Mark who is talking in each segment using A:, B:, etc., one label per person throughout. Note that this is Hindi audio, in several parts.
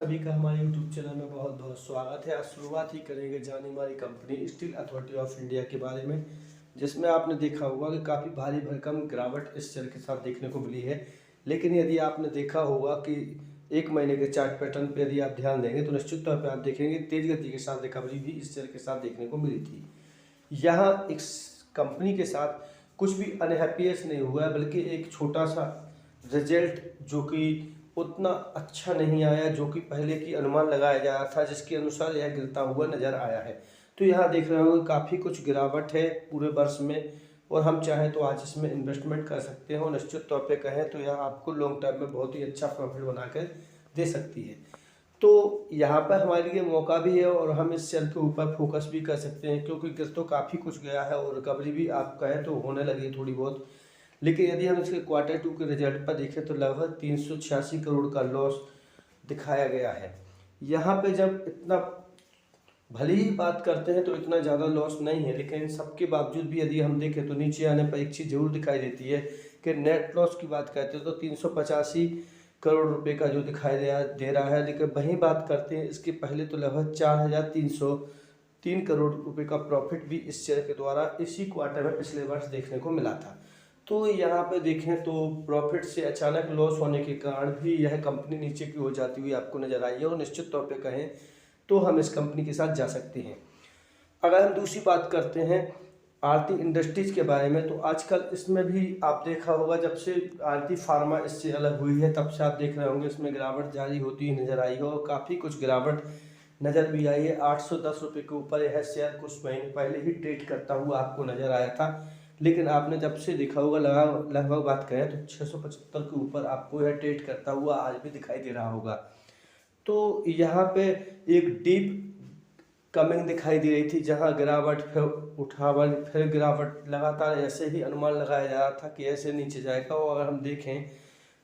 A: सभी का हमारे YouTube चैनल में बहुत बहुत स्वागत है। आज शुरुआत ही करेंगे जानी मानी company steel authority of India के बारे में, जिसमें आपने देखा होगा कि काफ़ी भारी भरकम गिरावट इस शेयर के साथ देखने को मिली है। लेकिन यदि आपने देखा होगा कि एक महीने के चार्ट पैटर्न पर यदि आप ध्यान देंगे तो निश्चित तौर पर आप देखेंगे तेज गति के साथ रिकवरी भी इस शेयर के साथ देखने को मिली थी। यहाँ इस कंपनी के साथ कुछ भी अनहैप्पीनेस नहीं हुआ, बल्कि एक छोटा सा रिजल्ट जो कि उतना अच्छा नहीं आया जो कि पहले की अनुमान लगाया जा रहा था, जिसके अनुसार यह गिरता हुआ नज़र आया है। तो यहाँ देख रहे हो काफ़ी कुछ गिरावट है पूरे वर्ष में, और हम चाहें तो आज इसमें इन्वेस्टमेंट कर सकते हैं और निश्चित तौर पे कहें तो यह आपको लॉन्ग टर्म में बहुत ही अच्छा प्रॉफिट बना कर दे सकती है। तो यहाँ पर हमारे लिए मौका भी है और हम इस शेयर के ऊपर फोकस भी कर सकते हैं, क्योंकि गिर तो काफ़ी कुछ गया है और रिकवरी भी आप कहें तो होने लगी थोड़ी बहुत। लेकिन यदि हम इसके क्वार्टर 2 के रिजल्ट पर देखें तो लगभग 386 करोड़ का लॉस दिखाया गया है। यहाँ पे जब इतना भले ही बात करते हैं तो इतना ज़्यादा लॉस नहीं है, लेकिन इन सबके बावजूद भी यदि हम देखें तो नीचे आने पर एक चीज़ जरूर दिखाई देती है कि नेट लॉस की बात करते हैं तो 385 करोड़ रुपए का जो दिखाई दे रहा है। लेकिन वहीं बात करते हैं इसके पहले तो लगभग 4,303 करोड़ रुपए का प्रॉफिट भी इस शेयर के द्वारा इसी क्वार्टर में पिछले वर्ष देखने को मिला था। तो यहाँ पे देखें तो प्रॉफिट से अचानक लॉस होने के कारण भी यह कंपनी नीचे की ओर जाती हुई आपको नजर आई है, और निश्चित तौर पे कहें तो हम इस कंपनी के साथ जा सकते हैं। अगर हम दूसरी बात करते हैं आरती इंडस्ट्रीज के बारे में, तो आजकल इसमें भी आप देखा होगा जब से आरती फार्मा इससे अलग हुई है तब से आप देख रहे होंगे इसमें गिरावट जारी होती हुई नजर आई है, और काफ़ी कुछ गिरावट नज़र भी आई है। 810 रुपये के ऊपर यह शेयर कुछ महीने पहले ही ट्रेड करता हुआ आपको नजर आया था, लेकिन आपने जब से देखा होगा लगभग बात करें तो 675 के ऊपर आपको यह ट्रेड करता हुआ आज भी दिखाई दे रहा होगा। तो यहाँ पे एक डीप कमिंग दिखाई दे रही थी, जहाँ गिरावट फिर उठावट फिर गिरावट, लगातार ऐसे ही अनुमान लगाया जा रहा था कि ऐसे नीचे जाएगा। और अगर हम देखें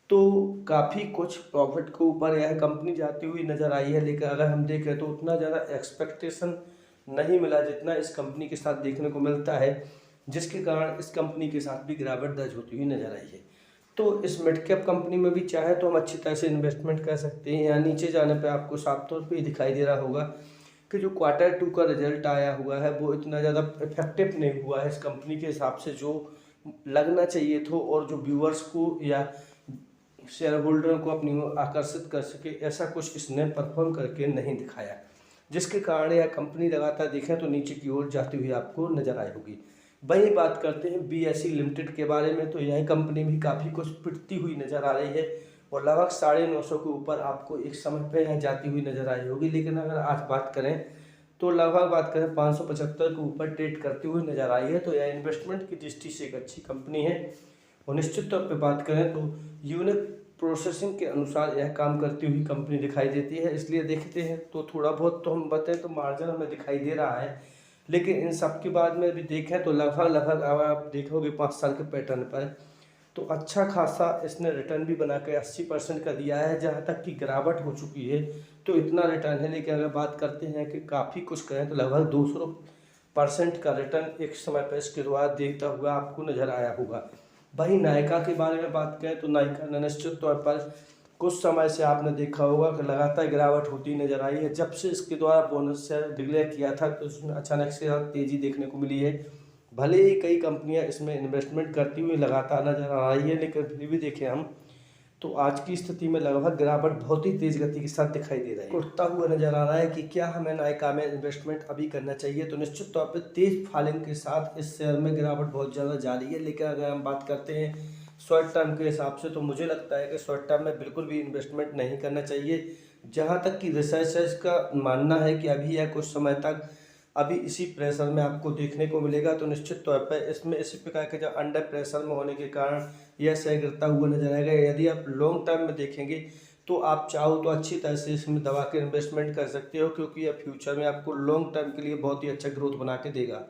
A: तो काफ़ी कुछ प्रॉफिट के ऊपर यह कंपनी जाती हुई नज़र आई है, लेकिन अगर हम देखें तो उतना ज़्यादा एक्सपेक्टेशन नहीं मिला जितना इस कंपनी के साथ देखने को मिलता है, जिसके कारण इस कंपनी के साथ भी गिरावट दर्ज होती हुई नजर आई है। तो इस मिड कैप कंपनी में भी चाहे तो हम अच्छी तरह से इन्वेस्टमेंट कर सकते हैं। यहाँ नीचे जाने पे आपको साफ तौर पे दिखाई दे रहा होगा कि जो क्वार्टर 2 का रिजल्ट आया हुआ है वो इतना ज़्यादा इफेक्टिव नहीं हुआ है इस कंपनी के हिसाब से जो लगना चाहिए था, और जो व्यूअर्स को या शेयर होल्डर को अपनी ओर आकर्षित कर सके, ऐसा कुछ इसने परफॉर्म करके नहीं दिखाया, जिसके कारण यह कंपनी लगातार देखें तो नीचे की ओर जाती हुई आपको नजर आई होगी। वही बात करते हैं BSE लिमिटेड के बारे में, तो यह कंपनी भी काफ़ी कुछ पिटती हुई नज़र आ रही है और लगभग 950 के ऊपर आपको एक समय पे यह जाती हुई नज़र आई होगी। लेकिन अगर आज बात करें तो लगभग बात करें 575 के ऊपर ट्रेड करती हुई नज़र आई है। तो यह इन्वेस्टमेंट की दृष्टि से एक अच्छी कंपनी है, और निश्चित तौर पर बात करें तो यूनिक प्रोसेसिंग के अनुसार यह काम करती हुई कंपनी दिखाई देती है। इसलिए देखते हैं तो थोड़ा बहुत तो हम बताएं तो मार्जिन हमें दिखाई दे रहा है, लेकिन इन सब के बाद में भी देखें तो लगभग अगर आप देखोगे 5 साल के पैटर्न पर तो अच्छा खासा इसने रिटर्न भी बना के 80% का दिया है। जहाँ तक कि गिरावट हो चुकी है तो इतना रिटर्न है, लेकिन अगर बात करते हैं कि काफ़ी कुछ करें तो लगभग 200% का रिटर्न एक समय पर इसके द्वारा देता हुआ आपको नज़र आया होगा। वहीं नायका के बारे में बात करें तो नायका ने निश्चित तौर पर कुछ समय से आपने देखा होगा कि लगातार गिरावट होती नजर आई है। जब से इसके द्वारा बोनस शेयर डिक्लेयर किया था तो उसमें अचानक से तेजी देखने को मिली है। भले ही कई कंपनियां इसमें इन्वेस्टमेंट करती हुई लगातार नजर आ रही है, लेकिन फिर भी देखें हम तो आज की स्थिति में लगभग गिरावट बहुत ही तेज गति के साथ दिखाई दे रही है। उठता हुआ नजर आ रहा है कि क्या हमें नायका में इन्वेस्टमेंट अभी करना चाहिए। तो निश्चित तौर पर तेज फॉलिंग के साथ इस शेयर में गिरावट बहुत ज़्यादा जारी है, लेकिन अगर हम बात करते हैं शॉर्ट टर्म के हिसाब से तो मुझे लगता है कि शॉर्ट टर्म में बिल्कुल भी इन्वेस्टमेंट नहीं करना चाहिए। जहाँ तक कि रिसर्चर्स का मानना है कि अभी या कुछ समय तक अभी इसी प्रेशर में आपको देखने को मिलेगा, तो निश्चित तौर पर इसमें इसी प्रकार के जो अंडर प्रेशर में होने के कारण यह शेयर गिरता हुआ नजर आएगा। यदि आप लॉन्ग टर्म में देखेंगे तो आप चाहो तो अच्छी तरह से इसमें दबा के इन्वेस्टमेंट कर सकते हो, क्योंकि यह फ्यूचर में आपको लॉन्ग टर्म के लिए बहुत ही अच्छा ग्रोथ बना के देगा।